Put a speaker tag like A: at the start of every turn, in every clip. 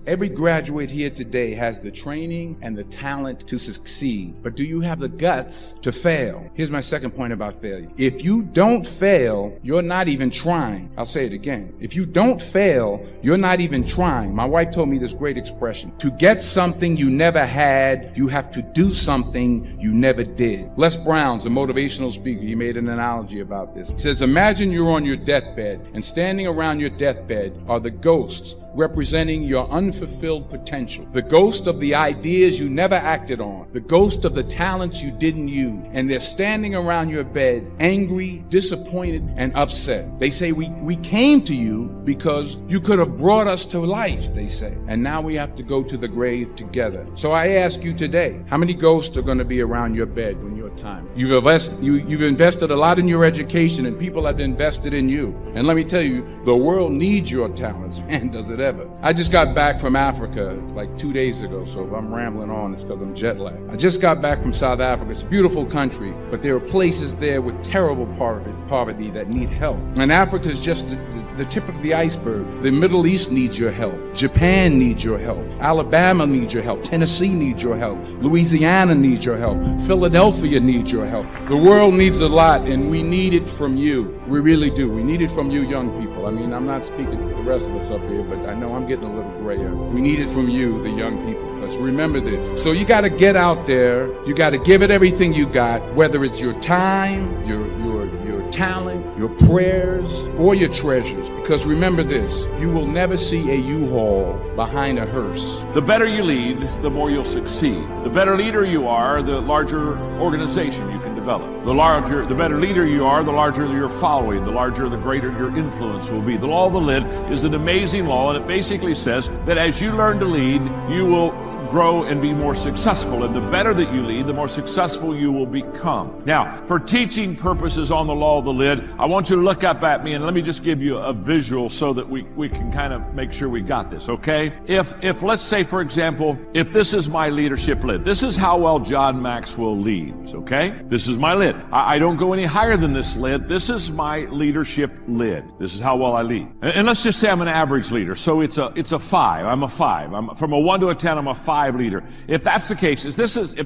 A: Every graduate here today has the training and the talent to succeed. But do you have the guts to fail? Here's my second point about failure. If you don't fail, you're not even trying. I'll say it again. If you don't fail, you're not even trying. My wife told me this great expression. To get something you never had, you have to do something you never did. Les Brown's a motivational speaker. He made an analogy about this. He says, imagine you're on your deathbed, and standing around your deathbed are the ghosts representing your unfulfilled potential. The ghost of the ideas you never acted on. The ghost of the talents you didn't use. And they're standing around your bed, angry, disappointed, and upset. They say, we came to you because you could have brought us to life, they say. And now we have to go to the grave together. So I ask you today, how many ghosts are going to be around your bed when your time? You've invested a lot in your education, and people have invested in you. And let me tell you, the world needs your talents, man, does it ever. I just got back from Africa like 2 days ago, so if I'm rambling on, it's because I'm jet lagged. I just got back from South Africa. It's a beautiful country, but there are places there with terrible poverty that need help. And Africa is just the tip of the iceberg. The Middle East needs your help. Japan needs your help. Alabama needs your help. Tennessee needs your help. Louisiana needs your help. Philadelphia needs your help. The world needs a lot, and we need it from you. We really do. We need it from you young people. I mean, I'm not speaking to the rest of us up here, but I know I'm getting a little grayer. We need it from you, the young people. Let's remember this. So you got to get out there. You got to give it everything you got, whether it's your time, your talent, your prayers, or your treasures. Because remember this, you will never see a U-Haul behind a hearse.
B: The better you lead, the more you'll succeed. The better leader you are, the larger organization you can develop. The better leader you are, the larger your following, the greater your influence will be. The law of the lid is an amazing law, and it basically says that as you learn to lead, you will grow and be more successful. And the better that you lead, the more successful you will become. Now, for teaching purposes on the law of the lid, I want you to look up at me and let me just give you a visual so that we can kind of make sure we got this, okay? If let's say, for example, if this is my leadership lid, this is how well John Maxwell leads, okay? This is my lid. I don't go any higher than this lid. This is my leadership lid. This is how well I lead. And let's just say I'm an average leader. So it's a 5. I'm a 5. I'm from a 1 to a 10, I'm a 5 leader. If that's the case, if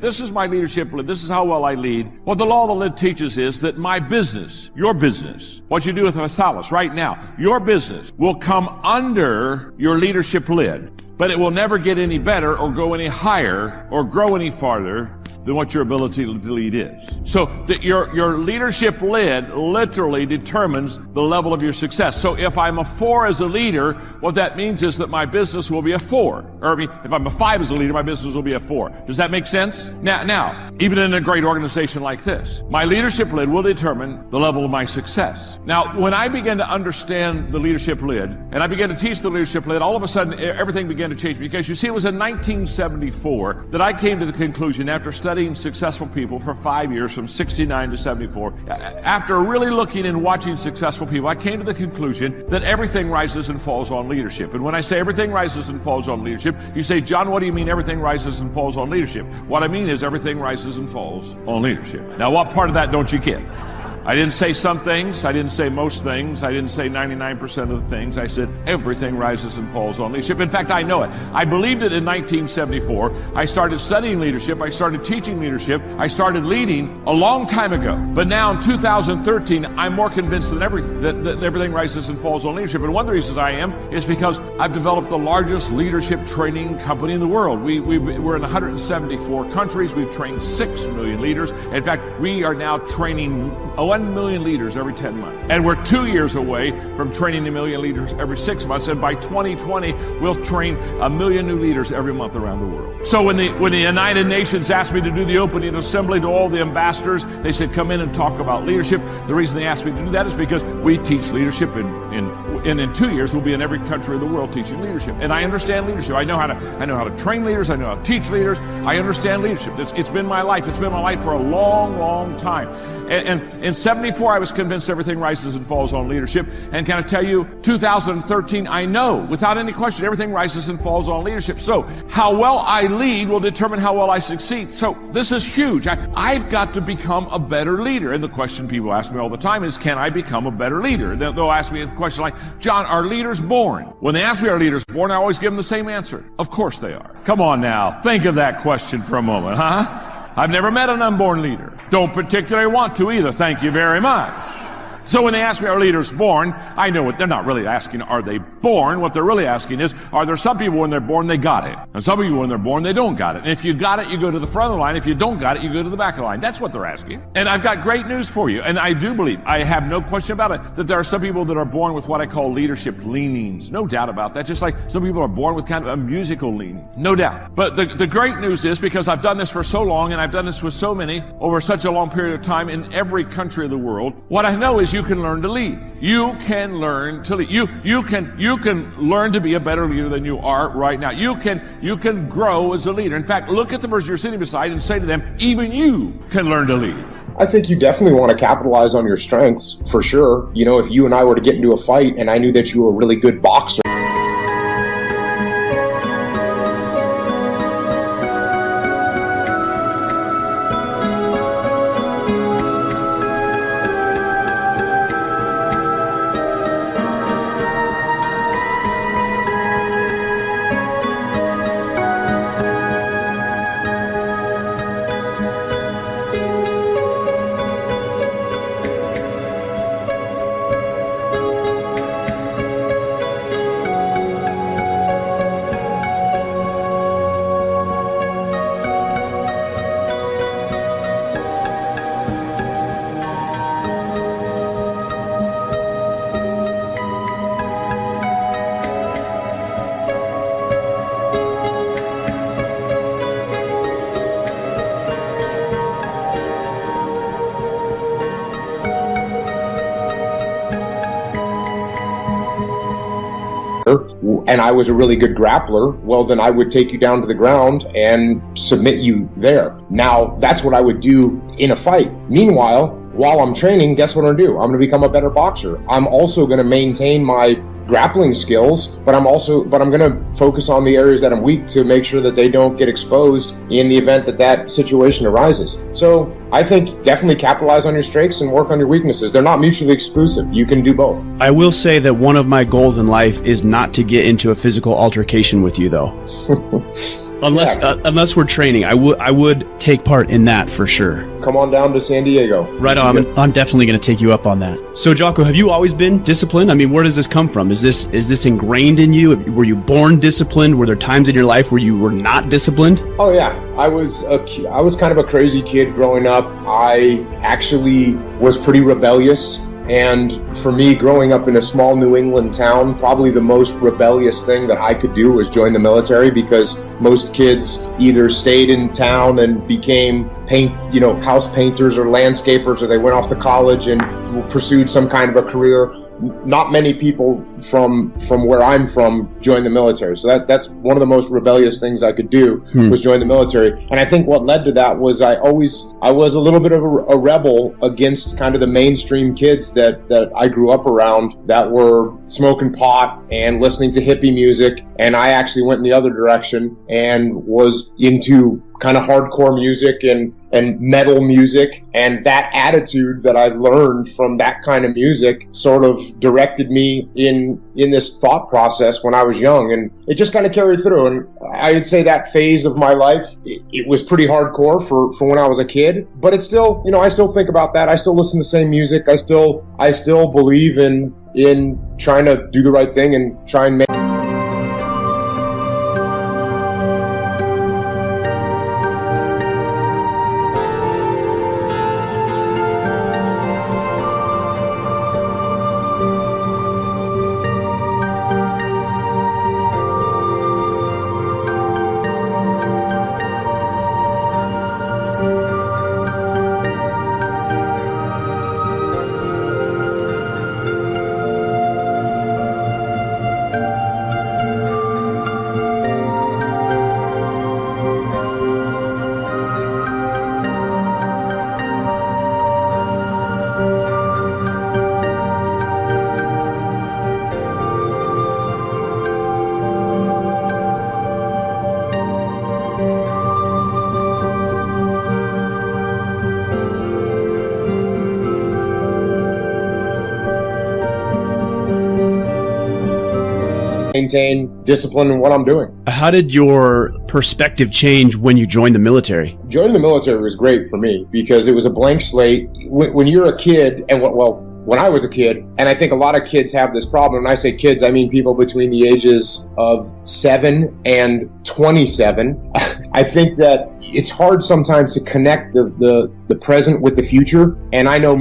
B: this is my leadership lid, this is how well I lead, what the law of the lid teaches is that my business, your business, what you do with Vasalis right now, your business will come under your leadership lid, but it will never get any better or go any higher or grow any farther than what your ability to lead is. So your leadership lid literally determines the level of your success. So if I'm a 4 as a leader, what that means is that my business will be a 4. Or I mean, if I'm a 5 as a leader, my business will be a 4. Does that make sense? Now, even in a great organization like this, my leadership lid will determine the level of my success. Now, when I began to understand the leadership lid, and I began to teach the leadership lid, all of a sudden everything began to change. Because you see, it was in 1974 that I came to the conclusion, after studying successful people for 5 years, from 69 to 74. After really looking and watching successful people, I came to the conclusion that everything rises and falls on leadership. And when I say everything rises and falls on leadership, you say, John, what do you mean everything rises and falls on leadership? What I mean is everything rises and falls on leadership. Now, what part of that don't you get? I didn't say some things. I didn't say most things. I didn't say 99% of the things. I said everything rises and falls on leadership. In fact, I know it. I believed it in 1974. I started studying leadership. I started teaching leadership. I started leading a long time ago. But now in 2013, I'm more convinced than ever that everything rises and falls on leadership. And one of the reasons I am is because I've developed the largest leadership training company in the world. We're in 174 countries. We've trained 6 million leaders. In fact, we are now training 1 million leaders every 10 months. And we're 2 years away from training 1 million leaders every 6 months. And by 2020, we'll train 1 million new leaders every month around the world. So when the United Nations asked me to do the opening assembly to all the ambassadors, they said, come in and talk about leadership. The reason they asked me to do that is because we teach leadership, and in 2 years, we'll be in every country of the world teaching leadership. And I understand leadership. I know how to train leaders. I know how to teach leaders. I understand leadership. It's been my life. It's been my life for a long, long time. And in 74, I was convinced everything rises and falls on leadership. And can I tell you, 2013, I know, without any question, everything rises and falls on leadership. So how well I lead will determine how well I succeed. So this is huge. I've got to become a better leader. And the question people ask me all the time is, can I become a better leader? They'll ask me the question like, John, are leaders born? When they ask me, are leaders born, I always give them the same answer. Of course they are. Come on now, think of that question for a moment, huh? I've never met an unborn leader. Don't particularly want to either. Thank you very much. So when they ask me, are leaders born? I know what they're not really asking, are they born? What they're really asking is, are there some people when they're born, they got it? And some people when they're born, they don't got it. And if you got it, you go to the front of the line. If you don't got it, you go to the back of the line. That's what they're asking. And I've got great news for you. And I do believe, I have no question about it, that there are some people that are born with what I call leadership leanings. No doubt about that. Just like some people are born with kind of a musical leaning. No doubt. But the great news is, because I've done this for so long, and I've done this with so many over such a long period of time in every country of the world, what I know is you can learn to lead. You can learn to lead. You can learn to be a better leader than you are right now. You can grow as a leader. In fact, look at the person you're sitting beside and say to them, even you can learn to lead.
C: I think you definitely want to capitalize on your strengths, for sure. You know, if you and I were to get into a fight and I knew that you were a really good boxer, and I was a really good grappler, well, then I would take you down to the ground and submit you there. Now, that's what I would do in a fight. Meanwhile, while I'm training, guess what I'm going to do? I'm going to become a better boxer. I'm also going to maintain my grappling skills, but I'm going to focus on the areas that I'm weak to make sure that they don't get exposed in the event that that situation arises. So I think definitely capitalize on your strengths and work on your weaknesses. They're not mutually exclusive. You can do both.
D: I will say that one of my goals in life is not to get into a physical altercation with you, though. Unless we're training, I would take part in that for sure.
C: Come on down to San Diego.
D: Right on. I'm definitely going to take you up on that. So, Jocko, have you always been disciplined? I mean, where does this come from? Is this ingrained in you? Were you born disciplined? Were there times in your life where you were not disciplined?
C: Oh yeah, I was kind of a crazy kid growing up. I actually was pretty rebellious. And for me, growing up in a small New England town, probably the most rebellious thing that I could do was join the military, because most kids either stayed in town and became house painters or landscapers, or they went off to college and pursued some kind of a career. Not many people from where I'm from joined the military. So that's one of the most rebellious things I could do was join the military. And I think what led to that was I was a little bit of a rebel against kind of the mainstream kids that I grew up around that were smoking pot and listening to hippie music. And I actually went in the other direction and was into kind of hardcore music and metal music, and that attitude that I learned from that kind of music sort of directed me in this thought process when I was young, and it just kind of carried through. And I'd say that phase of my life, it was pretty hardcore for when I was a kid, but it's still, I still think about that. I still listen to the same music. I still believe in trying to do the right thing and try and make maintain discipline in what I'm doing.
D: How did your perspective change when you joined the military?
C: Joining the military was great for me because it was a blank slate. When you're a kid, and when I was a kid, and I think a lot of kids have this problem. When I say kids, I mean people between the ages of 7 and 27. I think that it's hard sometimes to connect the present with the future. And I know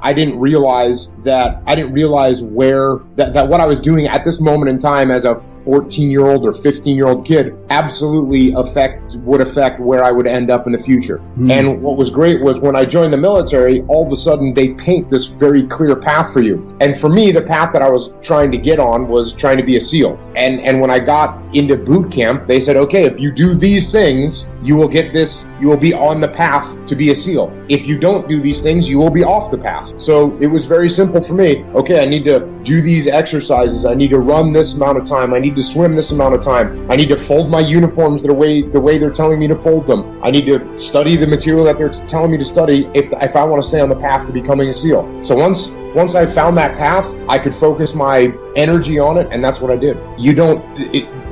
C: I didn't realize where what I was doing at this moment in time as a 14-year-old or 15-year-old kid absolutely would affect where I would end up in the future. And what was great was when I joined the military, all of a sudden they paint this very clear path for you. And for me, the path that I was trying to get on was trying to be a SEAL. And when I got into boot camp, they said, okay, if you do these things, you will be on the path to be a SEAL. If you don't do these things, you will be off the path. So it was very simple for me. Okay, I need to do these exercises. I need to run this amount of time. I need to swim this amount of time. I need to fold my uniforms the way they're telling me to fold them. I need to study the material that they're telling me to study if I want to stay on the path to becoming a SEAL. So once I found that path, I could focus my energy on it, and that's what I did.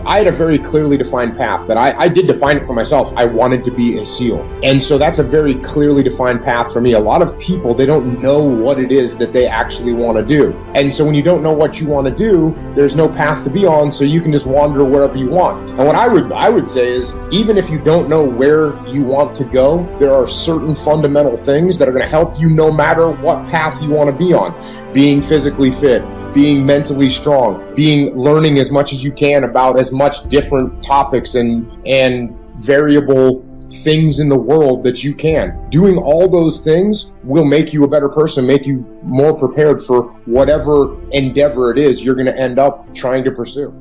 C: I had a very clearly defined path that I did define it for myself. I wanted to be a SEAL. And so that's a very clearly defined path for me. A lot of people, they don't know what it is that they actually want to do. And so when you don't know what you want to do, there's no path to be on, so you can just wander wherever you want. And what I would say is, even if you don't know where you want to go, there are certain fundamental things that are going to help you no matter what path you want to be on. Being physically fit, being mentally strong, learning as much as you can about as much different topics and variable things in the world that you can. Doing all those things will make you a better person, make you more prepared for whatever endeavor it is you're going to end up trying to pursue.